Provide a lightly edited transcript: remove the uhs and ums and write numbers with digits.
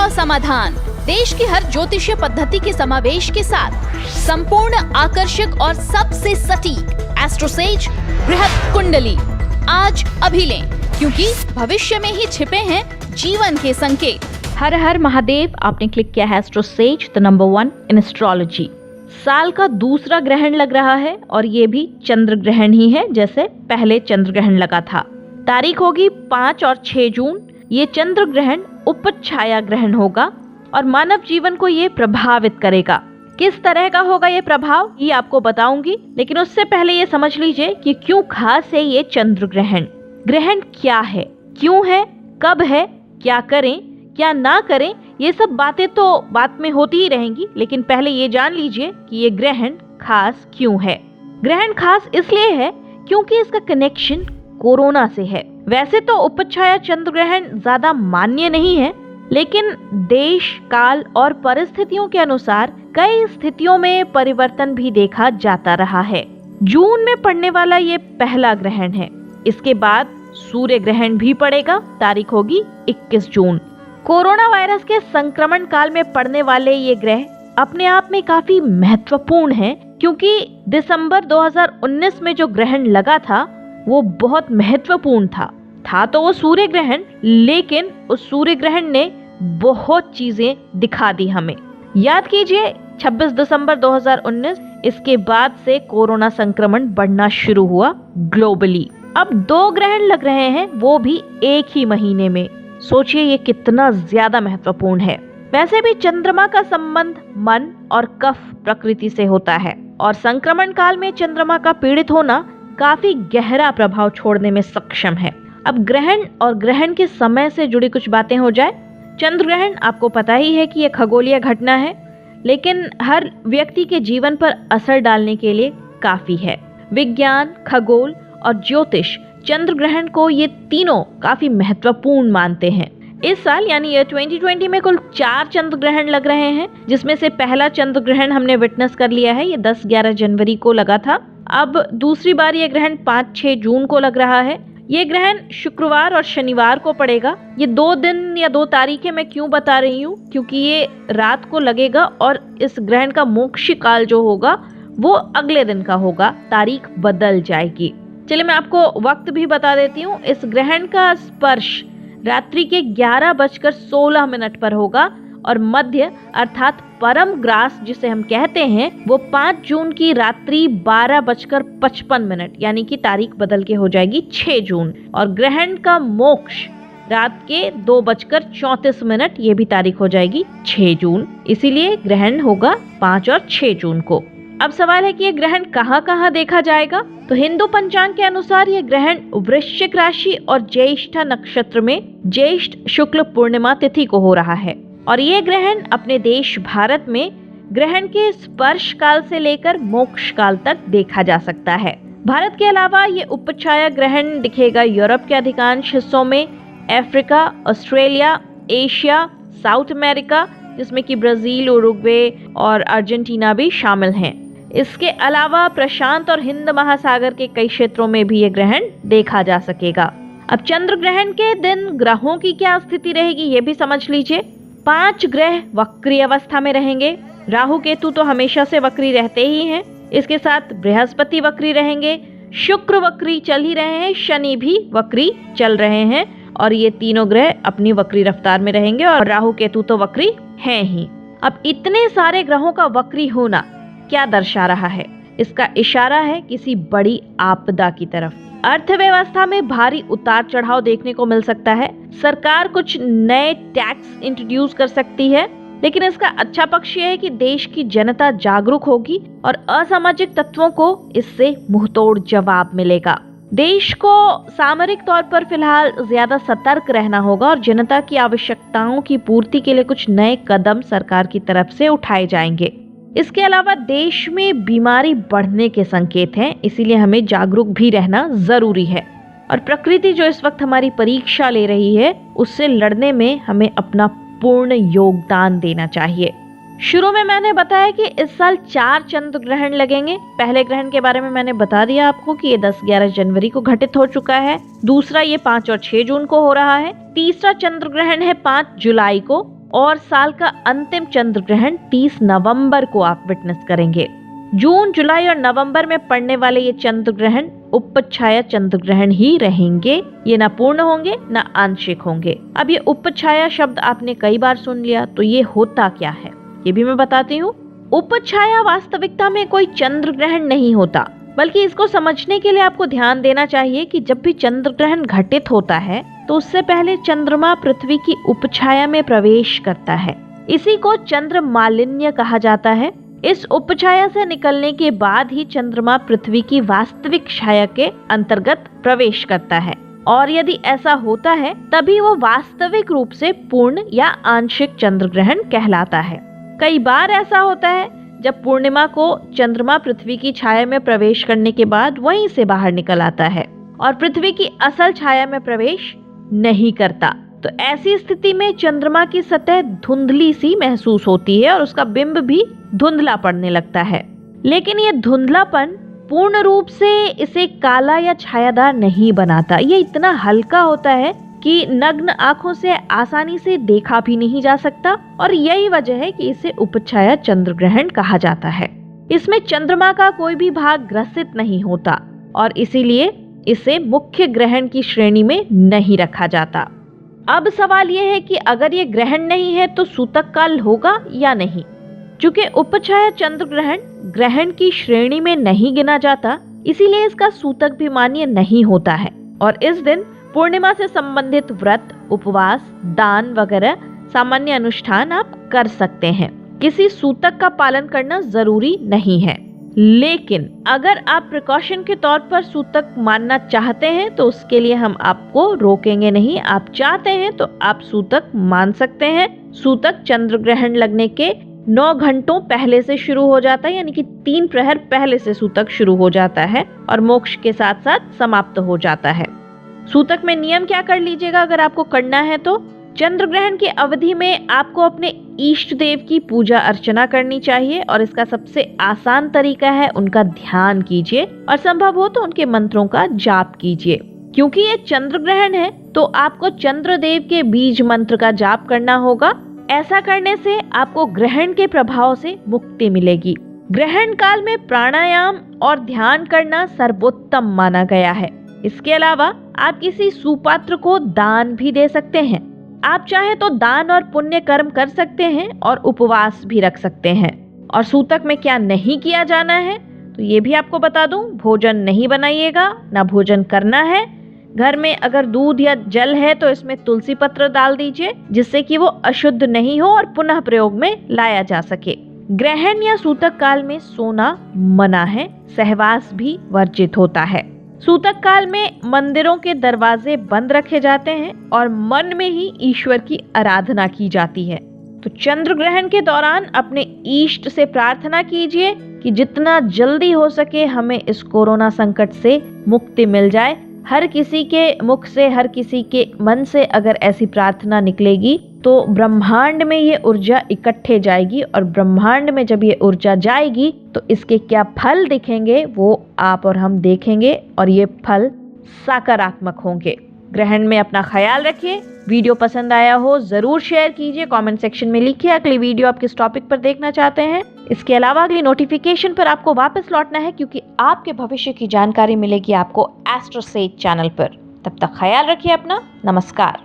समाधान, देश की हर ज्योतिषीय पद्धति के समावेश के साथ संपूर्ण, आकर्षक और सबसे सटीक एस्ट्रोसेज बृहद कुंडली। आज अभी लें, क्योंकि भविष्य में ही छिपे हैं जीवन के संकेत। हर हर महादेव। आपने क्लिक किया है AstroSage, the number 1 in astrology. साल का दूसरा ग्रहण लग रहा है और ये भी चंद्र ग्रहण ही है, जैसे पहले चंद्र ग्रहण लगा था। तारीख होगी 5 और 6 जून। ये चंद्र ग्रहण उपछाया ग्रहण होगा और मानव जीवन को ये प्रभावित करेगा। किस तरह का होगा ये प्रभाव, ये आपको बताऊंगी, लेकिन उससे पहले ये समझ लीजिए कि क्यों खास है ये चंद्र ग्रहण। ग्रहण क्या है, क्यों है, कब है, क्या करें क्या ना करें, ये सब बातें तो बात में होती ही रहेंगी, लेकिन पहले ये जान लीजिए कि ये ग्रहण खास क्यों है। ग्रहण खास इसलिए है क्योंकि इसका कनेक्शन कोरोना से है। वैसे तो उपछाया चंद्र ग्रहण ज्यादा मान्य नहीं है, लेकिन देश, काल और परिस्थितियों के अनुसार कई स्थितियों में परिवर्तन भी देखा जाता रहा है। जून में पड़ने वाला ये पहला ग्रहण है। इसके बाद सूर्य ग्रहण भी पड़ेगा। तारीख होगी 21 जून। कोरोना वायरस के संक्रमण काल में पड़ने वाले ये ग्रह अपने आप में काफी महत्वपूर्ण हैं, क्योंकि दिसंबर 2019 में जो ग्रहण लगा था वो बहुत महत्वपूर्ण था तो वो सूर्य ग्रहण, लेकिन उस सूर्य ग्रहण ने बहुत चीजें दिखा दी हमें। याद कीजिए 26 दिसंबर 2019, इसके बाद से कोरोना संक्रमण बढ़ना शुरू हुआ ग्लोबली। अब 2 ग्रहण लग रहे हैं, वो भी एक ही महीने में। सोचिए ये कितना ज्यादा महत्वपूर्ण है। वैसे भी चंद्रमा का संबंध मन और कफ प्रकृति से होता है और संक्रमण काल में चंद्रमा का पीड़ित होना काफी गहरा प्रभाव छोड़ने में सक्षम है। अब ग्रहण और ग्रहण के समय से जुड़ी कुछ बातें हो जाए। चंद्र ग्रहण आपको पता ही है कि यह खगोलीय घटना है, लेकिन हर व्यक्ति के जीवन पर असर डालने के लिए काफी है। विज्ञान, खगोल और ज्योतिष चंद्र ग्रहण को ये तीनों काफी महत्वपूर्ण मानते हैं। इस साल यानी ये 2020 में कुल 4 चंद्र ग्रहण लग रहे हैं, जिसमें से पहला चंद्र ग्रहण हमने विटनेस कर लिया है। ये 10-11 जनवरी को लगा था। अब दूसरी बार ये ग्रहण 5-6 जून को लग रहा है। ये ग्रहण शुक्रवार और शनिवार को पड़ेगा। ये 2 दिन या 2 तारीखें मैं क्यों बता रही हूँ, क्योंकि ये रात को लगेगा और इस ग्रहण का मोक्ष काल जो होगा वो अगले दिन का होगा। तारीख बदल जाएगी। चलिए मैं आपको वक्त भी बता देती हूँ। इस ग्रहण का स्पर्श रात्रि के 11:16 पर होगा और मध्य अर्थात परम ग्रास जिसे हम कहते हैं वो 5 जून की रात्रि 12:55 यानी कि तारीख बदल के हो जाएगी 6 जून। और ग्रहण का मोक्ष रात के 2:34, ये भी तारीख हो जाएगी 6 जून। इसीलिए ग्रहण होगा 5 और 6 जून को। अब सवाल है कि ये ग्रहण कहाँ कहाँ देखा जाएगा। तो हिंदू पंचांग के अनुसार ये ग्रहण वृश्चिक राशि और ज्येष्ठा नक्षत्र में ज्येष्ठ शुक्ल पूर्णिमा तिथि को हो रहा है। और ये ग्रहण अपने देश भारत में ग्रहण के स्पर्श काल से लेकर मोक्ष काल तक देखा जा सकता है। भारत के अलावा ये उपछाया ग्रहण दिखेगा यूरोप के अधिकांश हिस्सों में, Africa, Australia, Asia, south America, जिसमें कि ब्राजील, उरुग्वे और अर्जेंटीना भी शामिल हैं। इसके अलावा प्रशांत और हिंद महासागर के कई क्षेत्रों में भी ये ग्रहण देखा जा सकेगा। अब चंद्र ग्रहण के दिन ग्रहों की क्या स्थिति रहेगी ये भी समझ लीजिए। 5 ग्रह वक्री अवस्था में रहेंगे। राहु केतु तो हमेशा से वक्री रहते ही हैं। इसके साथ बृहस्पति वक्री रहेंगे, शुक्र वक्री चल ही रहे हैं, शनि भी वक्री चल रहे हैं और ये तीनों ग्रह अपनी वक्री रफ्तार में रहेंगे और राहु केतु तो वक्री हैं ही। अब इतने सारे ग्रहों का वक्री होना क्या दर्शा रहा है? इसका इशारा है किसी बड़ी आपदा की तरफ। अर्थव्यवस्था में भारी उतार चढ़ाव देखने को मिल सकता है। सरकार कुछ नए टैक्स इंट्रोड्यूस कर सकती है, लेकिन इसका अच्छा पक्ष यह है कि देश की जनता जागरूक होगी और असामाजिक तत्वों को इससे मुंहतोड़ जवाब मिलेगा। देश को सामरिक तौर पर फिलहाल ज्यादा सतर्क रहना होगा और जनता की आवश्यकताओं की पूर्ति के लिए कुछ नए कदम सरकार की तरफ से उठाए जाएंगे। इसके अलावा देश में बीमारी बढ़ने के संकेत हैं, इसीलिए हमें जागरूक भी रहना जरूरी है। और प्रकृति जो इस वक्त हमारी परीक्षा ले रही है, उससे लड़ने में हमें अपना पूर्ण योगदान देना चाहिए। शुरू में मैंने बताया कि इस साल 4 चंद्र ग्रहण लगेंगे। पहले ग्रहण के बारे में मैंने बता दिया आपको कि ये 10-11 जनवरी को घटित हो चुका है। दूसरा ये 5 और 6 जून को हो रहा है। तीसरा चंद्र ग्रहण है 5 जुलाई को और साल का अंतिम चंद्र ग्रहण 30 नवंबर को आप विटनेस करेंगे। जून, जुलाई और नवंबर में पड़ने वाले ये चंद्र ग्रहण उपछाया चंद्र ग्रहण ही रहेंगे। ये ना पूर्ण होंगे ना आंशिक होंगे। अब ये उपछाया शब्द आपने कई बार सुन लिया, तो ये होता क्या है ये भी मैं बताती हूँ। उपछाया वास्तविकता में कोई चंद्र ग्रहण नहीं होता, बल्कि इसको समझने के लिए आपको ध्यान देना चाहिए कि जब भी चंद्र ग्रहण घटित होता है तो उससे पहले चंद्रमा पृथ्वी की उपछाया में प्रवेश करता है। इसी को चंद्र मालिन्य कहा जाता है। इस उपछाया से निकलने के बाद ही चंद्रमा पृथ्वी की वास्तविक छाया के अंतर्गत प्रवेश करता है, और यदि ऐसा होता है तभी वो वास्तविक रूप से पूर्ण या आंशिक चंद्र ग्रहण कहलाता है। कई बार ऐसा होता है जब पूर्णिमा को चंद्रमा पृथ्वी की छाया में प्रवेश करने के बाद वहीं से बाहर निकल आता है और पृथ्वी की असल छाया में प्रवेश नहीं करता। तो ऐसी स्थिति में चंद्रमा की सतह धुंधली सी महसूस होती है और उसका बिंब भी धुंधला पड़ने लगता है। लेकिन ये धुंधलापन पूर्ण रूप से इसे काला या छायादार नहीं बनाता। ये इतना हल्का होता है कि नग्न आंखों से आसानी से देखा भी नहीं जा सकता, और यही वजह है कि इसे उपछाया चंद्र ग्रहण कहा जाता है। इसमें चंद्रमा का कोई भी भाग ग्रसित नहीं होता और इसीलिए इसे मुख्य ग्रहण की श्रेणी में नहीं रखा जाता। अब सवाल यह है कि अगर ये ग्रहण नहीं है तो सूतक काल होगा या नहीं। चूंकि उपछाया चंद्र ग्रहण ग्रहण की श्रेणी में नहीं गिना जाता, इसीलिए इसका सूतक भी मान्य नहीं होता है, और इस दिन पूर्णिमा से संबंधित व्रत, उपवास, दान वगैरह सामान्य अनुष्ठान आप कर सकते हैं। किसी सूतक का पालन करना जरूरी नहीं है। लेकिन अगर आप प्रिकॉशन के तौर पर सूतक मानना चाहते हैं तो उसके लिए हम आपको रोकेंगे नहीं। आप चाहते हैं तो आप सूतक मान सकते हैं। सूतक चंद्र ग्रहण लगने के 9 घंटों पहले से शुरू हो जाता है, यानी कि 3 प्रहर पहले से सूतक शुरू हो जाता है और मोक्ष के साथ साथ समाप्त हो जाता है। सूतक में नियम क्या कर लीजिएगा अगर आपको करना है तो, चंद्र ग्रहण की अवधि में आपको अपने इष्ट देव की पूजा अर्चना करनी चाहिए, और इसका सबसे आसान तरीका है उनका ध्यान कीजिए और संभव हो तो उनके मंत्रों का जाप कीजिए। क्योंकि ये चंद्र ग्रहण है तो आपको चंद्र देव के बीज मंत्र का जाप करना होगा। ऐसा करने से आपको ग्रहण के प्रभाव से मुक्ति मिलेगी। ग्रहण काल में प्राणायाम और ध्यान करना सर्वोत्तम माना गया है। इसके अलावा आप किसी सुपात्र को दान भी दे सकते हैं। आप चाहे तो दान और पुण्य कर्म कर सकते हैं और उपवास भी रख सकते हैं। और सूतक में क्या नहीं किया जाना है तो ये भी आपको बता दूं, भोजन नहीं बनाइएगा, ना भोजन करना है। घर में अगर दूध या जल है तो इसमें तुलसी पत्र डाल दीजिए, जिससे कि वो अशुद्ध नहीं हो और पुनः प्रयोग में लाया जा सके। ग्रहण या सूतक काल में सोना मना है, सहवास भी वर्जित होता है। सूतक काल में मंदिरों के दरवाजे बंद रखे जाते हैं और मन में ही ईश्वर की आराधना की जाती है। तो चंद्र ग्रहण के दौरान अपने इष्ट से प्रार्थना कीजिए कि जितना जल्दी हो सके हमें इस कोरोना संकट से मुक्ति मिल जाए। हर किसी के मुख से, हर किसी के मन से अगर ऐसी प्रार्थना निकलेगी तो ब्रह्मांड में ये ऊर्जा इकट्ठे जाएगी, और ब्रह्मांड में जब ये ऊर्जा जाएगी तो इसके क्या फल दिखेंगे वो आप और हम देखेंगे, और ये फल सकारात्मक होंगे। ग्रहण में अपना ख्याल रखिए। वीडियो पसंद आया हो जरूर शेयर कीजिए, कमेंट सेक्शन में लिखिए अगली वीडियो आप किस टॉपिक पर देखना चाहते हैं। इसके अलावा अगली नोटिफिकेशन पर आपको वापस लौटना है, क्योंकि आपके भविष्य की जानकारी मिलेगी आपको एस्ट्रोसेज चैनल पर। तब तक ख्याल रखिए अपना। नमस्कार।